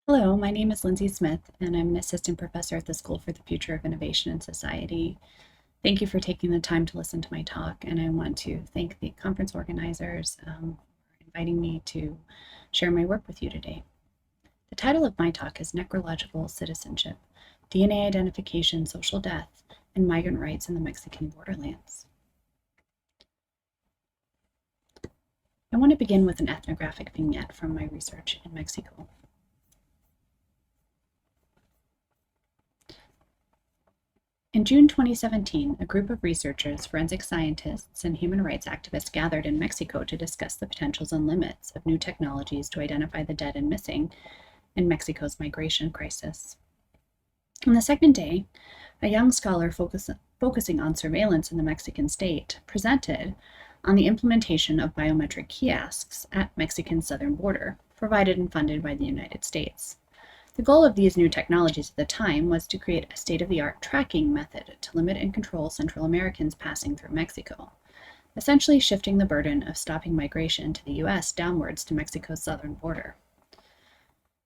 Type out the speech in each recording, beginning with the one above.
Hello, my name is Lindsay Smith, and I'm an assistant professor at the School for the Future of Innovation and Society. Thank you for taking the time to listen to my talk, and I want to thank the conference organizers for inviting me to share my work with you today. The title of my talk is Necrological Citizenship, DNA Identification, Social Death, and Migrant Rights in the Mexican Borderlands. I want to begin with an ethnographic vignette from my research in Mexico. In June 2017, a group of researchers, forensic scientists, and human rights activists gathered in Mexico to discuss the potentials and limits of new technologies to identify the dead and missing in Mexico's migration crisis. On the second day, a young scholar focusing on surveillance in the Mexican state presented on the implementation of biometric kiosks at Mexican southern border, provided and funded by the United States. The goal of these new technologies at the time was to create a state-of-the-art tracking method to limit and control Central Americans passing through Mexico, essentially shifting the burden of stopping migration to the U.S. downwards to Mexico's southern border.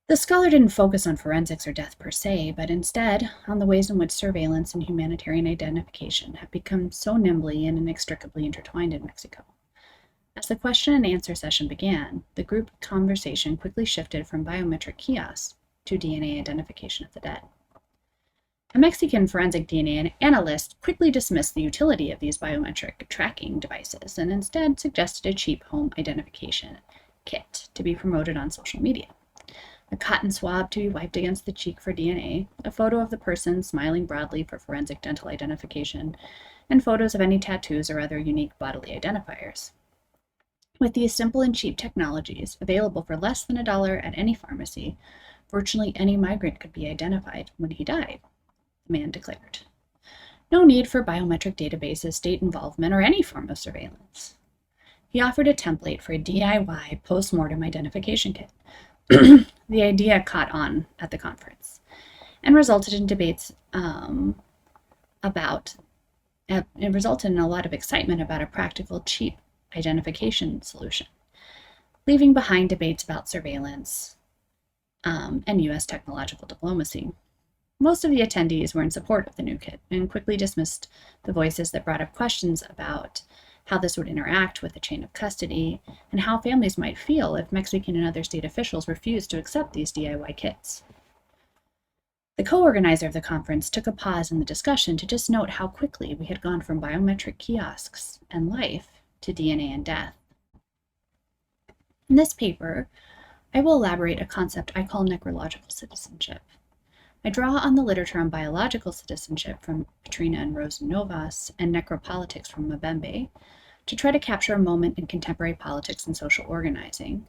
The scholar didn't focus on forensics or death per se, but instead on the ways in which surveillance and humanitarian identification have become so nimbly and inextricably intertwined in Mexico. As the question and answer session began, the group conversation quickly shifted from biometric kiosks to DNA identification of the dead. A Mexican forensic DNA analyst quickly dismissed the utility of these biometric tracking devices and instead suggested a cheap home identification kit to be promoted on social media. A cotton swab to be wiped against the cheek for DNA, a photo of the person smiling broadly for forensic dental identification, and photos of any tattoos or other unique bodily identifiers. With these simple and cheap technologies, available for less than $1 at any pharmacy, virtually any migrant could be identified when he died, the man declared. No need for biometric databases, state involvement, or any form of surveillance. He offered a template for a DIY post-mortem identification kit. The idea caught on at the conference and resulted in debates it resulted in a lot of excitement about a practical, cheap identification solution, leaving behind debates about surveillance and U.S. technological diplomacy. Most of the attendees were in support of the new kit and quickly dismissed the voices that brought up questions about how this would interact with the chain of custody and how families might feel if Mexican and other state officials refused to accept these DIY kits. The co-organizer of the conference took a pause in the discussion to just note how quickly we had gone from biometric kiosks and life to DNA and death. In this paper, I will elaborate a concept I call necrological citizenship. I draw on the literature on biological citizenship from Petrina and Rosenovas and necropolitics from Mbembe to try to capture a moment in contemporary politics and social organizing,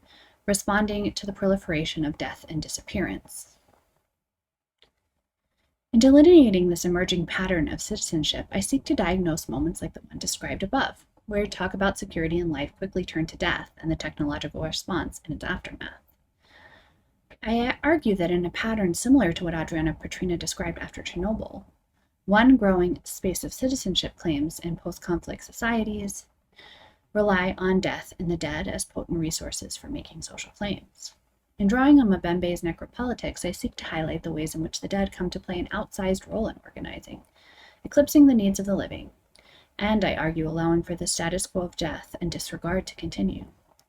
responding to the proliferation of death and disappearance. In delineating this emerging pattern of citizenship, I seek to diagnose moments like the one described above, where talk about security and life quickly turn to death and the technological response in its aftermath. I argue that in a pattern similar to what Adriana Petrina described after Chernobyl, one growing space of citizenship claims in post-conflict societies rely on death and the dead as potent resources for making social claims. In drawing on Mbembe's necropolitics, I seek to highlight the ways in which the dead come to play an outsized role in organizing, eclipsing the needs of the living, and I argue allowing for the status quo of death and disregard to continue.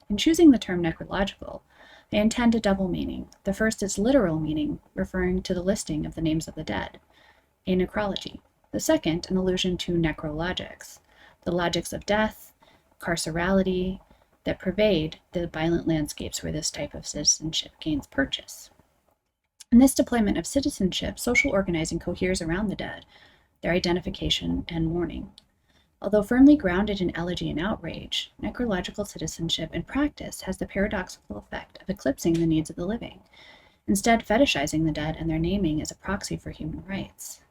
In choosing the term necrological, I intend a double meaning. The first is literal meaning, referring to the listing of the names of the dead, a necrology. The second, an allusion to necrologics, the logics of death, carcerality, that pervade the violent landscapes where this type of citizenship gains purchase. In this deployment of citizenship, social organizing coheres around the dead, their identification and mourning. Although firmly grounded in elegy and outrage, necrological citizenship in practice has the paradoxical effect of eclipsing the needs of the living, instead fetishizing the dead and their naming as a proxy for human rights.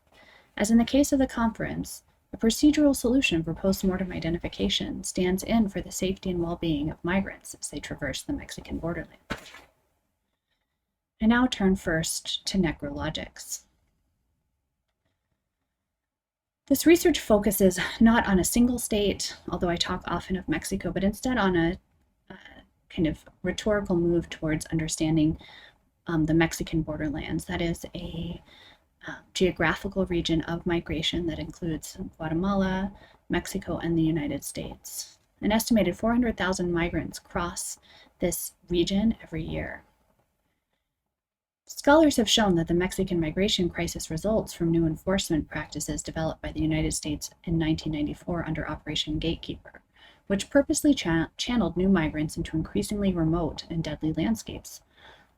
As in the case of the conference, a procedural solution for post-mortem identification stands in for the safety and well-being of migrants as they traverse the Mexican borderlands. I now turn first to necrologics. This research focuses not on a single state, although I talk often of Mexico, but instead on a kind of rhetorical move towards understanding the Mexican borderlands. That is a geographical region of migration that includes Guatemala, Mexico, and the United States. An estimated 400,000 migrants cross this region every year. Scholars have shown that the Mexican migration crisis results from new enforcement practices developed by the United States in 1994 under Operation Gatekeeper, which purposely channeled new migrants into increasingly remote and deadly landscapes,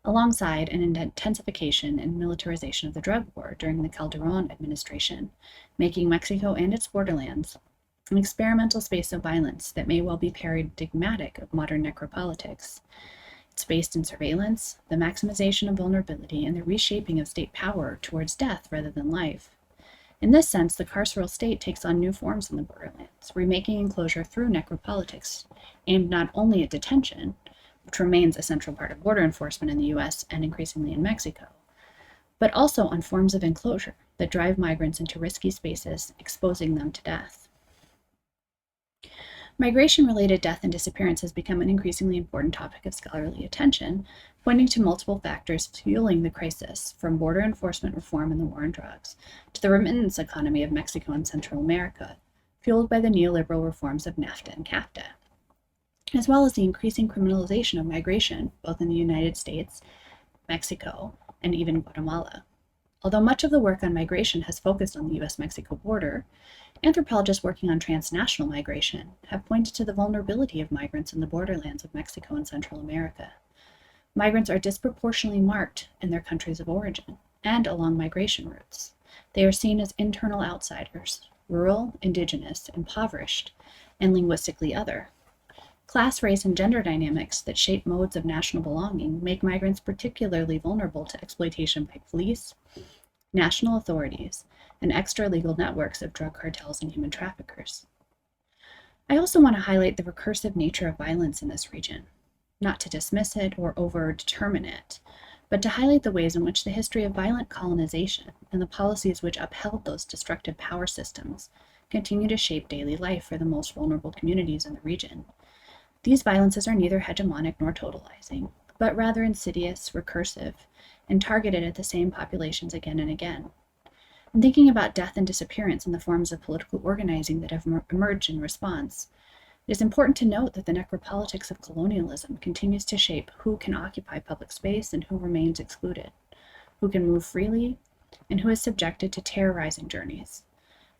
alongside an intensification and militarization of the drug war during the Calderon administration, making Mexico and its borderlands an experimental space of violence that may well be paradigmatic of modern necropolitics. It's based in surveillance, the maximization of vulnerability, and the reshaping of state power towards death rather than life. In this sense, the carceral state takes on new forms in the borderlands, remaking enclosure through necropolitics, aimed not only at detention, which remains a central part of border enforcement in the US and increasingly in Mexico, but also on forms of enclosure that drive migrants into risky spaces, exposing them to death. Migration-related death and disappearance has become an increasingly important topic of scholarly attention, pointing to multiple factors fueling the crisis, from border enforcement reform and the war on drugs, to the remittance economy of Mexico and Central America, fueled by the neoliberal reforms of NAFTA and CAFTA, as well as the increasing criminalization of migration, both in the United States, Mexico, and even Guatemala. Although much of the work on migration has focused on the US-Mexico border, anthropologists working on transnational migration have pointed to the vulnerability of migrants in the borderlands of Mexico and Central America. Migrants are disproportionately marked in their countries of origin and along migration routes. They are seen as internal outsiders, rural, indigenous, impoverished, and linguistically other. Class, race, and gender dynamics that shape modes of national belonging make migrants particularly vulnerable to exploitation by police, national authorities, and extra-legal networks of drug cartels and human traffickers. I also want to highlight the recursive nature of violence in this region, not to dismiss it or over-determine it, but to highlight the ways in which the history of violent colonization and the policies which upheld those destructive power systems continue to shape daily life for the most vulnerable communities in the region. These violences are neither hegemonic nor totalizing, but rather insidious, recursive, and targeted at the same populations again and again. In thinking about death and disappearance in the forms of political organizing that have emerged in response, it is important to note that the necropolitics of colonialism continues to shape who can occupy public space and who remains excluded, who can move freely, and who is subjected to terrorizing journeys,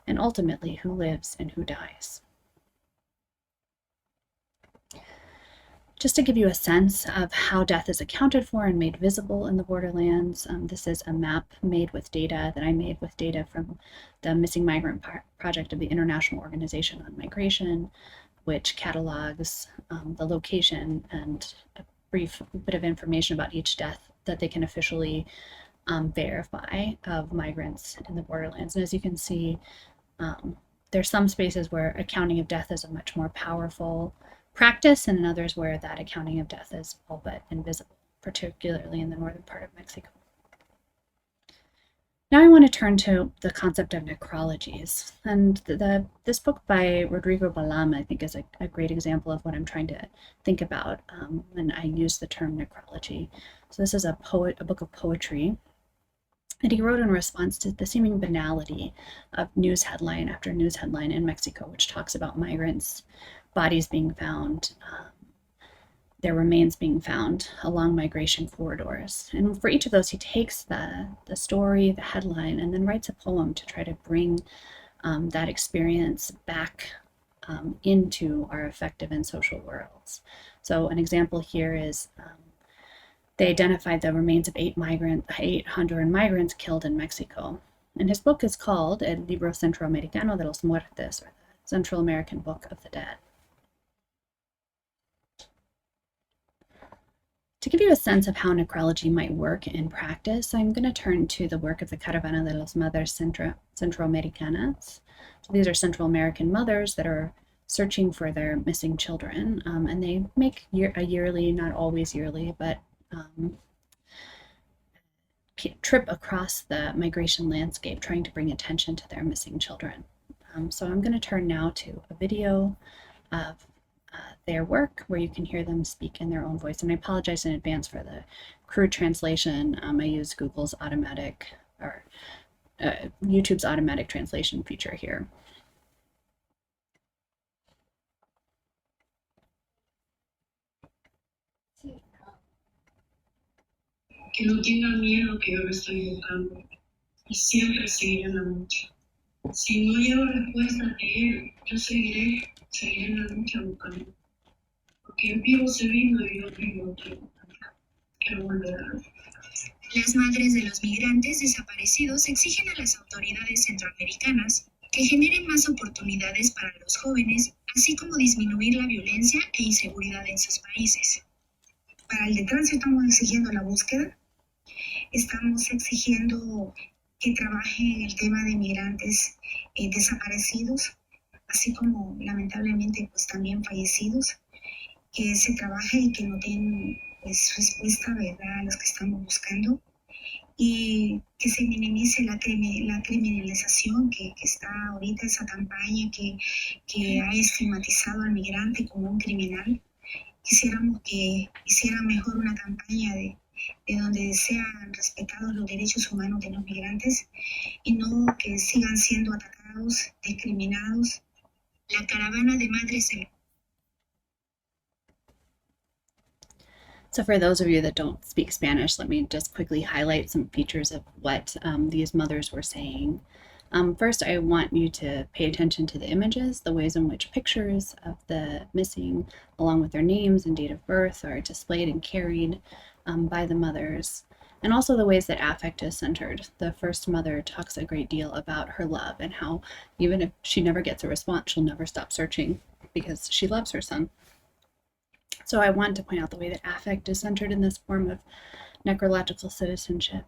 and ultimately who lives and who dies. Just to give you a sense of how death is accounted for and made visible in the borderlands, this is a map made with data that I made with data from the Missing Migrant Project of the International Organization on Migration, which catalogs the location and a brief bit of information about each death that they can officially verify of migrants in the borderlands. And as you can see, there's some spaces where accounting of death is a much more powerful practice, and in others where that accounting of death is all but invisible, particularly in the northern part of Mexico. Now I want to turn to the concept of necrologies, and this book by Rodrigo Balam, I think, is a great example of what I'm trying to think about when I use the term necrology. So this is a book of poetry that he wrote in response to the seeming banality of news headline after news headline in Mexico, which talks about migrants, bodies being found, their remains being found along migration corridors. And for each of those, he takes the story, the headline, and then writes a poem to try to bring that experience back into our affective and social worlds. So an example here is they identified the remains of 8 Honduran migrants killed in Mexico. And his book is called El Libro Centroamericano de los Muertes, or the Central American Book of the Dead. To give you a sense of how necrology might work in practice, I'm going to turn to the work of the Caravana de las Madres Centroamericanas. So these are Central American mothers that are searching for their missing children, and they make a yearly, not always yearly, but trip across the migration landscape trying to bring attention to their missing children. So I'm going to turn now to a video of their work, where you can hear them speak in their own voice. And I apologize in advance for the crude translation. I use Google's automatic, or YouTube's automatic translation feature here. Que no tengan miedo que yo lo estoy buscando y siempre seguiré en la lucha. Si no llevo respuestas de él, yo seguiré en la lucha buscando. Porque en vivo se vino y yo vivo quiero volver a ver. Las madres de los migrantes desaparecidos exigen a las autoridades centroamericanas que generen más oportunidades para los jóvenes, así como disminuir la violencia e inseguridad en sus países. Para el de tránsito estamos exigiendo la búsqueda, estamos exigiendo que trabaje el tema de migrantes desaparecidos, así como lamentablemente pues también fallecidos, que se trabaje y que no den pues respuesta, ¿verdad?, a los que estamos buscando, y que se minimice la criminalización que está ahorita, esa campaña que ha estigmatizado al migrante como un criminal. Quisiéramos que hicieran mejor una campaña de donde sean respetados los derechos humanos de los migrantes y no que sigan siendo atacados, discriminados. La caravana de madres en... So for those of you that don't speak Spanish, let me just quickly highlight some features of what these mothers were saying. First, I want you to pay attention to the images, the ways in which pictures of the missing, along with their names and date of birth, are displayed and carried by the mothers, and also the ways that affect is centered. The first mother talks a great deal about her love and how even if she never gets a response, she'll never stop searching because she loves her son. So I want to point out the way that affect is centered in this form of necrological citizenship.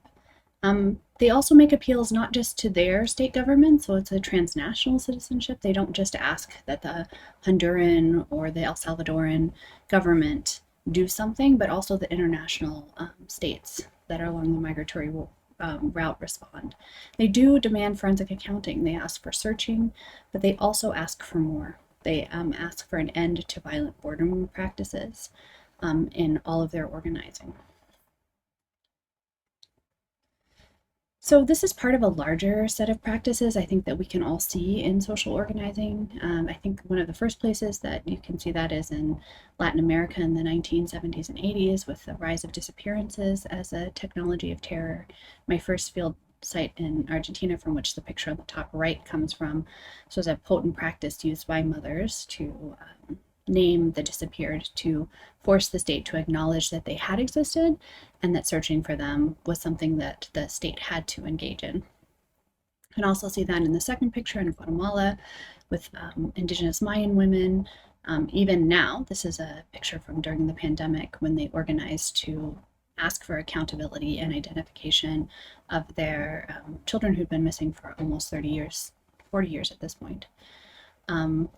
They also make appeals not just to their state government, so it's a transnational citizenship. They don't just ask that the Honduran or the El Salvadoran government do something, but also the international states that are along the migratory route respond. They do demand forensic accounting. They ask for searching, but they also ask for more. They ask for an end to violent boardroom practices in all of their organizing. So this is part of a larger set of practices I think that we can all see in social organizing. I think one of the first places that you can see that is in Latin America in the 1970s and 80s with the rise of disappearances as a technology of terror. My first field site in Argentina, from which the picture on the top right comes from, so it's a potent practice used by mothers to name the disappeared, to force the state to acknowledge that they had existed and that searching for them was something that the state had to engage in. You can also see that in the second picture in Guatemala with indigenous Mayan women. Even now, this is a picture from during the pandemic when they organized to ask for accountability and identification of their children who'd been missing for almost 30 years, 40 years at this point.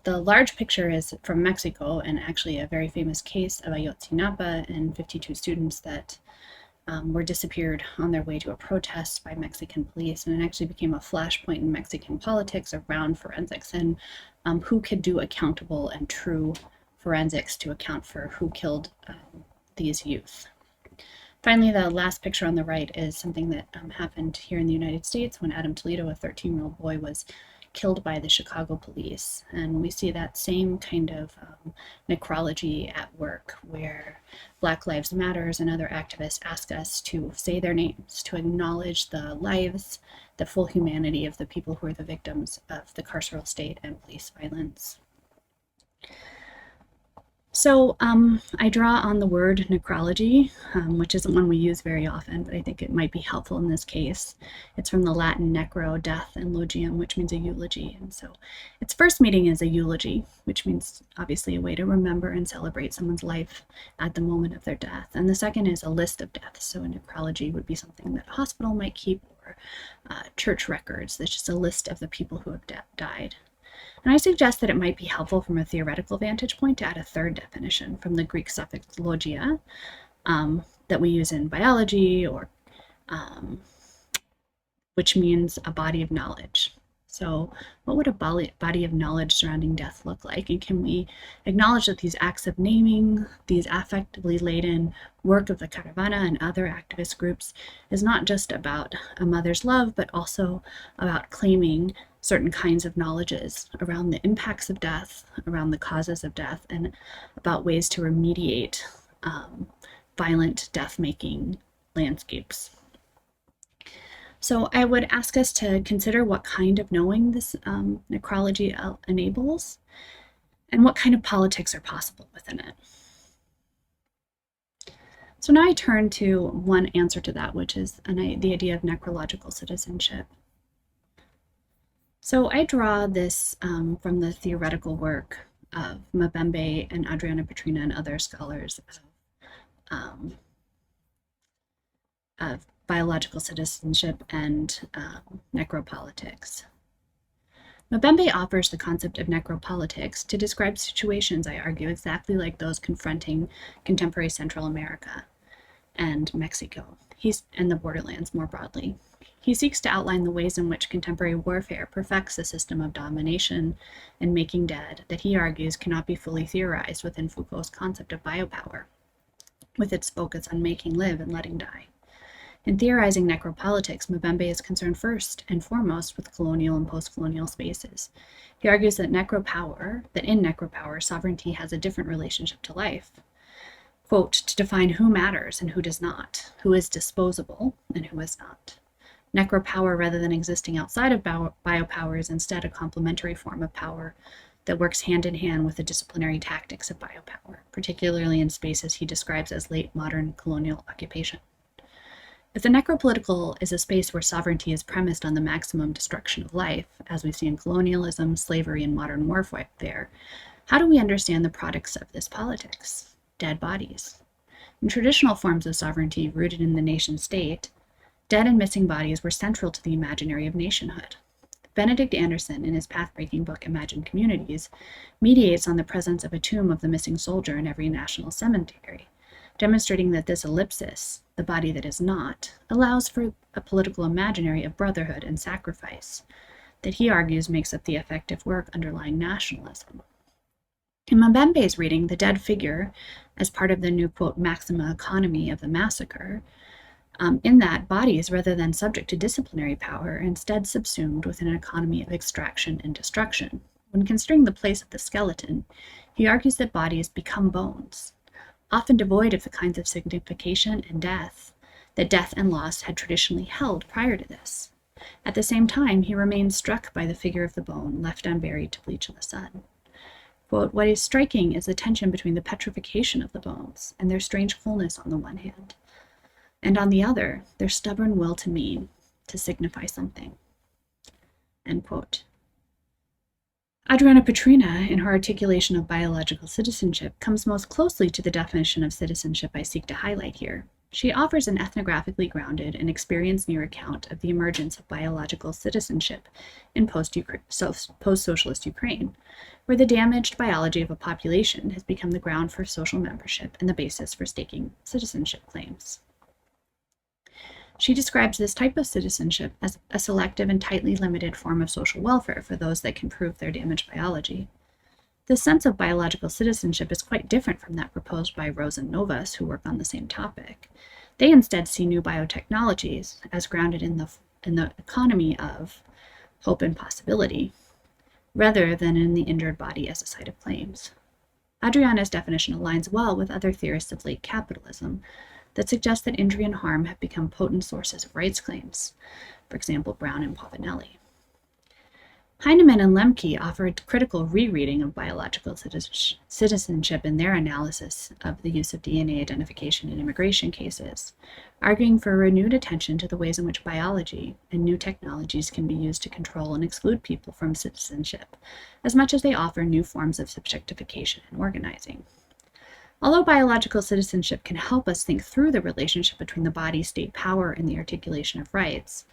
The large picture is from Mexico, and actually a very famous case of Ayotzinapa and 52 students that were disappeared on their way to a protest by Mexican police, and it actually became a flashpoint in Mexican politics around forensics and who could do accountable and true forensics to account for who killed these youth. Finally, the last picture on the right is something that happened here in the United States when Adam Toledo, a 13-year-old boy, was killed by the Chicago police. And we see that same kind of necrology at work, where Black Lives Matters and other activists ask us to say their names, to acknowledge the lives, the full humanity of the people who are the victims of the carceral state and police violence. So I draw on the word necrology, which isn't one we use very often, but I think it might be helpful in this case. It's from the Latin necro, death, and logium, which means a eulogy. And so its first meaning is a eulogy, which means obviously a way to remember and celebrate someone's life at the moment of their death. And the second is a list of deaths. So a necrology would be something that a hospital might keep, or church records. That's just a list of the people who have died. And I suggest that it might be helpful from a theoretical vantage point to add a third definition from the Greek suffix logia that we use in biology, or which means a body of knowledge. So what would a body of knowledge surrounding death look like? And can we acknowledge that these acts of naming, these affectively laden work of the caravana and other activist groups is not just about a mother's love, but also about claiming certain kinds of knowledges around the impacts of death, around the causes of death, and about ways to remediate violent death-making landscapes. So I would ask us to consider what kind of knowing this necrology enables and what kind of politics are possible within it. So now I turn to one answer to that, which is the idea of necrological citizenship. So I draw this from the theoretical work of Mbembe and Adriana Petrina and other scholars of biological citizenship and necropolitics. Mbembe offers the concept of necropolitics to describe situations, I argue, exactly like those confronting contemporary Central America and Mexico, and the borderlands more broadly. He seeks to outline the ways in which contemporary warfare perfects a system of domination and making dead that he argues cannot be fully theorized within Foucault's concept of biopower, with its focus on making live and letting die. In theorizing necropolitics, Mbembe is concerned first and foremost with colonial and post-colonial spaces. He argues that in necropower, sovereignty has a different relationship to life. Quote, to define who matters and who does not, who is disposable and who is not. Necropower, rather than existing outside of biopower, is instead a complementary form of power that works hand in hand with the disciplinary tactics of biopower, particularly in spaces he describes as late modern colonial occupation. If the necropolitical is a space where sovereignty is premised on the maximum destruction of life, as we see in colonialism, slavery, and modern warfare, how do we understand the products of this politics? Dead bodies. In traditional forms of sovereignty rooted in the nation state, dead and missing bodies were central to the imaginary of nationhood. Benedict Anderson, in his path-breaking book Imagined Communities, mediates on the presence of a tomb of the missing soldier in every national cemetery, demonstrating that this ellipsis, the body that is not, allows for a political imaginary of brotherhood and sacrifice that he argues makes up the effective work underlying nationalism. In Mbembe's reading, the dead figure, as part of the new, quote, maxima economy of the massacre, in that bodies, rather than subject to disciplinary power, are instead subsumed within an economy of extraction and destruction. When considering the place of the skeleton, he argues that bodies become bones, often devoid of the kinds of signification and death that death and loss had traditionally held prior to this. At the same time, he remains struck by the figure of the bone left unburied to bleach in the sun. Quote, what is striking is the tension between the petrification of the bones and their strange wholeness on the one hand, and on the other, their stubborn will to mean, to signify something. End quote. Adriana Petrina, in her articulation of biological citizenship, comes most closely to the definition of citizenship I seek to highlight here. She offers an ethnographically grounded and experience-near account of the emergence of biological citizenship in post-socialist Ukraine, where the damaged biology of a population has become the ground for social membership and the basis for staking citizenship claims. She describes this type of citizenship as a selective and tightly limited form of social welfare for those that can prove their damaged biology. This sense of biological citizenship is quite different from that proposed by Rose and Novas, who work on the same topic. They instead see new biotechnologies as grounded in the economy of hope and possibility, rather than in the injured body as a site of claims. Adriana's definition aligns well with other theorists of late capitalism that suggest that injury and harm have become potent sources of rights claims, for example, Brown and Povinelli. Heinemann and Lemke offer a critical rereading of biological citizenship in their analysis of the use of DNA identification in immigration cases, arguing for a renewed attention to the ways in which biology and new technologies can be used to control and exclude people from citizenship, as much as they offer new forms of subjectification and organizing. Although biological citizenship can help us think through the relationship between the body, state power, and the articulation of rights,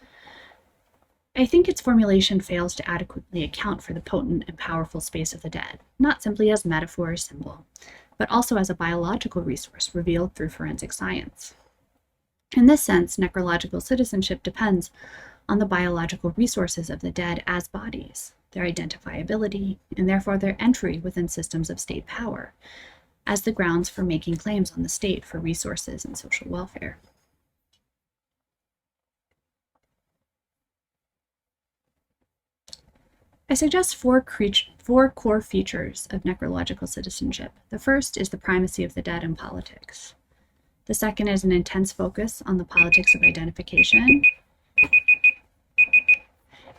I think its formulation fails to adequately account for the potent and powerful space of the dead, not simply as metaphor or symbol, but also as a biological resource revealed through forensic science. In this sense, necrological citizenship depends on the biological resources of the dead as bodies, their identifiability, and therefore their entry within systems of state power, as the grounds for making claims on the state for resources and social welfare. I suggest four core features of necrological citizenship. The first is the primacy of the dead in politics. The second is an intense focus on the politics of identification.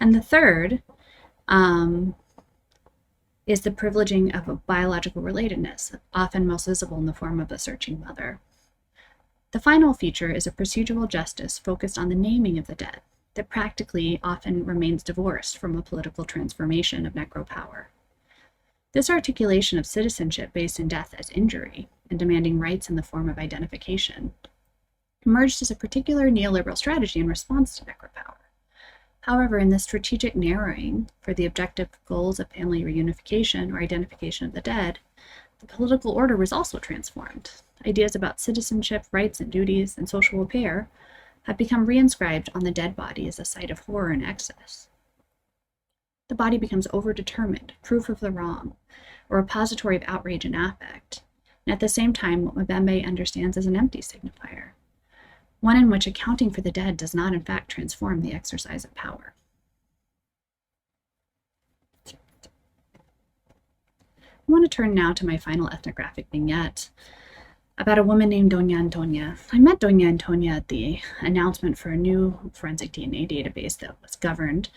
And the third is the privileging of a biological relatedness, often most visible in the form of the searching mother. The final feature is a procedural justice focused on the naming of the dead, that practically often remains divorced from a political transformation of necropower. This articulation of citizenship based in death as injury and demanding rights in the form of identification emerged as a particular neoliberal strategy in response to necropower. However, in this strategic narrowing for the objective goals of family reunification or identification of the dead, the political order was also transformed. Ideas about citizenship, rights and duties, and social repair have become reinscribed on the dead body as a site of horror and excess. The body becomes overdetermined, proof of the wrong, or a repository of outrage and affect, and at the same time what Mbembe understands as an empty signifier, one in which accounting for the dead does not in fact transform the exercise of power. I want to turn now to my final ethnographic vignette about a woman named Doña Antonia. I met Doña Antonia at the announcement for a new forensic DNA database that was governed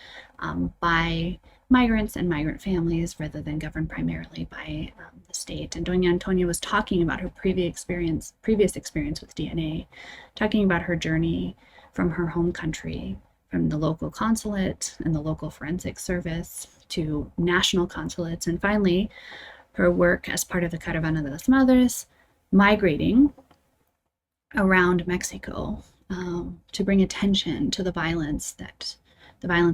by migrants and migrant families rather than governed primarily by the state. And Doña Antonia was talking about her previous experience with DNA, talking about her journey from her home country, from the local consulate and the local forensic service to national consulates, and finally her work as part of the Caravana de las Madres, migrating around Mexico to bring attention to the violence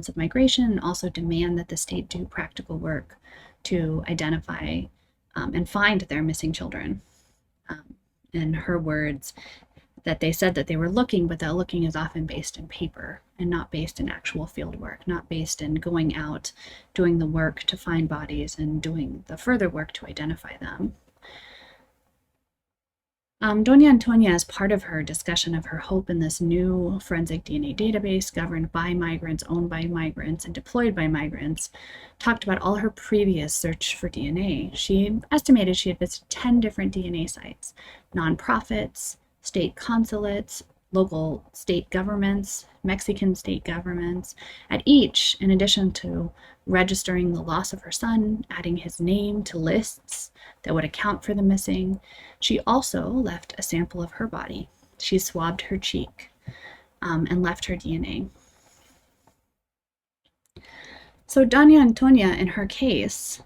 of migration, and also demand that the state do practical work to identify and find their missing children. In her words, that they said that they were looking, but that looking is often based in paper and not based in actual field work, not based in going out, doing the work to find bodies and doing the further work to identify them. Doña Antonia, as part of her discussion of her hope in this new forensic DNA database governed by migrants, owned by migrants, and deployed by migrants, talked about all her previous search for DNA. She estimated she had visited 10 different DNA sites, nonprofits, state consulates, local state governments, Mexican state governments. At each, in addition to registering the loss of her son, adding his name to lists that would account for the missing, she also left a sample of her body. She swabbed her cheek and left her DNA. So Doña Antonia, in her case,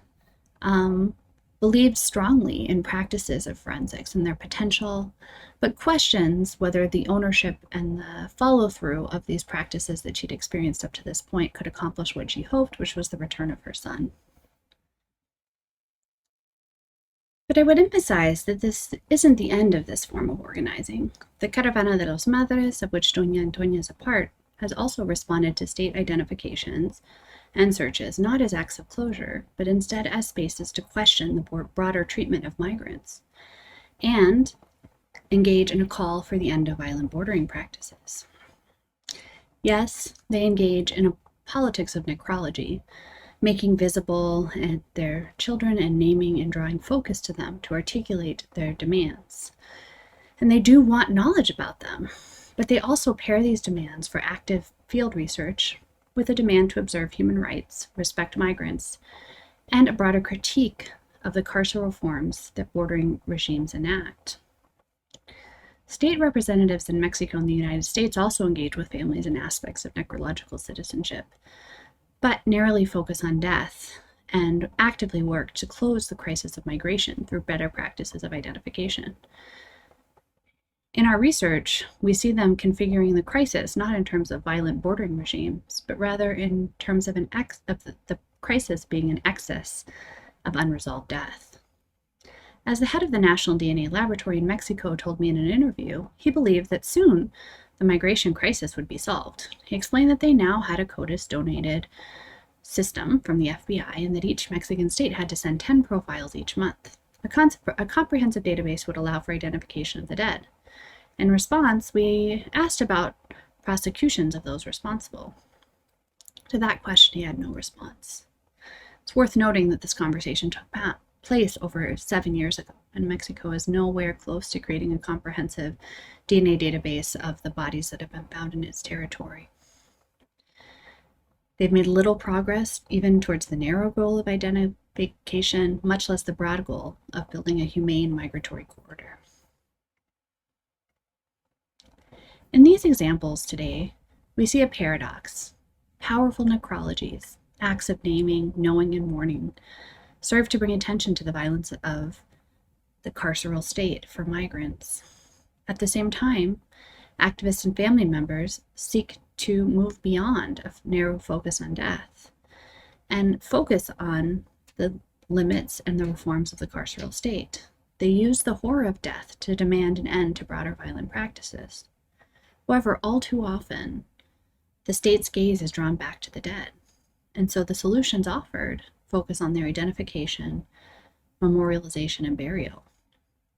believed strongly in practices of forensics and their potential, but questions whether the ownership and the follow-through of these practices that she'd experienced up to this point could accomplish what she hoped, which was the return of her son. But I would emphasize that this isn't the end of this form of organizing. The Caravana de las Madres, of which Doña Antonia is a part, has also responded to state identifications and searches, not as acts of closure, but instead as spaces to question the broader treatment of migrants and engage in a call for the end of violent bordering practices. Yes, they engage in a politics of necrology, making visible their children and naming and drawing focus to them to articulate their demands. And they do want knowledge about them, but they also pair these demands for active field research with a demand to observe human rights, respect migrants, and a broader critique of the carceral forms that bordering regimes enact. State representatives in Mexico and the United States also engage with families in aspects of necrological citizenship, but narrowly focus on death and actively work to close the crisis of migration through better practices of identification. In our research, we see them configuring the crisis not in terms of violent bordering regimes, but rather in terms of the crisis being an excess of unresolved death. As the head of the National DNA Laboratory in Mexico told me in an interview, he believed that soon the migration crisis would be solved. He explained that they now had a CODIS-donated system from the FBI and that each Mexican state had to send 10 profiles each month. A comprehensive database would allow for identification of the dead. In response, we asked about prosecutions of those responsible. To that question, he had no response. It's worth noting that this conversation took place over 7 years ago, and Mexico is nowhere close to creating a comprehensive DNA database of the bodies that have been found in its territory. They've made little progress even towards the narrow goal of identification, much less the broad goal of building a humane migratory corridor. In these examples today, we see a paradox. Powerful necrologies, acts of naming, knowing, and mourning, serve to bring attention to the violence of the carceral state for migrants. At the same time, activists and family members seek to move beyond a narrow focus on death and focus on the limits and the reforms of the carceral state. They use the horror of death to demand an end to broader violent practices. However, all too often, the state's gaze is drawn back to the dead, and so the solutions offered focus on their identification, memorialization, and burial.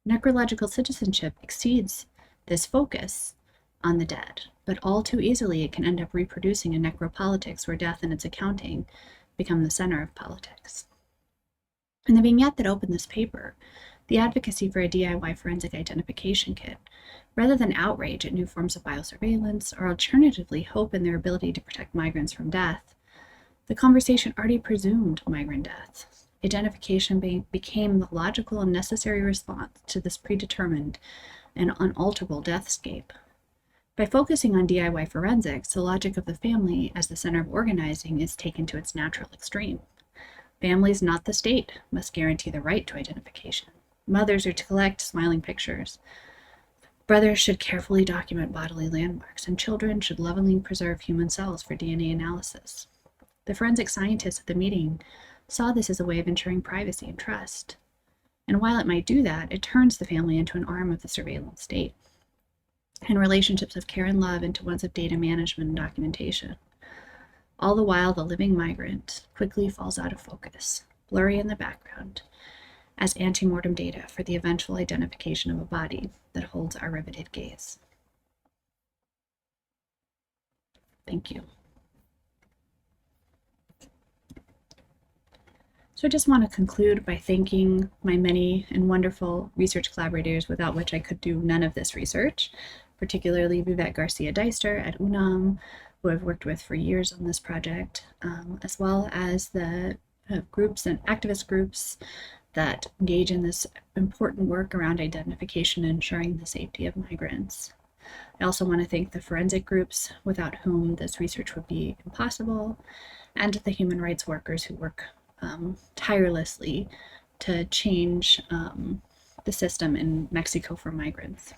Necrological citizenship exceeds this focus on the dead, but all too easily it can end up reproducing a necropolitics where death and its accounting become the center of politics. In the vignette that opened this paper, the advocacy for a DIY forensic identification kit, rather than outrage at new forms of biosurveillance or alternatively hope in their ability to protect migrants from death, the conversation already presumed migrant death. Identification became the logical and necessary response to this predetermined and unalterable deathscape. By focusing on DIY forensics, the logic of the family as the center of organizing is taken to its natural extreme. Families, not the state, must guarantee the right to identification. Mothers are to collect smiling pictures. Brothers should carefully document bodily landmarks, and children should lovingly preserve human cells for DNA analysis. The forensic scientists at the meeting saw this as a way of ensuring privacy and trust. And while it might do that, it turns the family into an arm of the surveillance state, and relationships of care and love into ones of data management and documentation. All the while, the living migrant quickly falls out of focus, blurry in the background, as antemortem data for the eventual identification of a body that holds our riveted gaze. Thank you. So I just want to conclude by thanking my many and wonderful research collaborators without which I could do none of this research, particularly Vivek Garcia-Deister at UNAM, who I've worked with for years on this project, as well as the groups and activist groups that engage in this important work around identification and ensuring the safety of migrants. I also want to thank the forensic groups without whom this research would be impossible, and the human rights workers who work tirelessly to change the system in Mexico for migrants.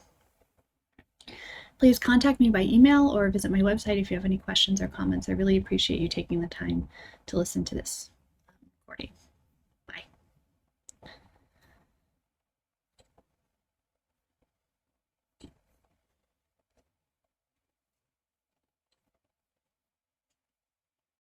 Please contact me by email or visit my website if you have any questions or comments. I really appreciate you taking the time to listen to this recording.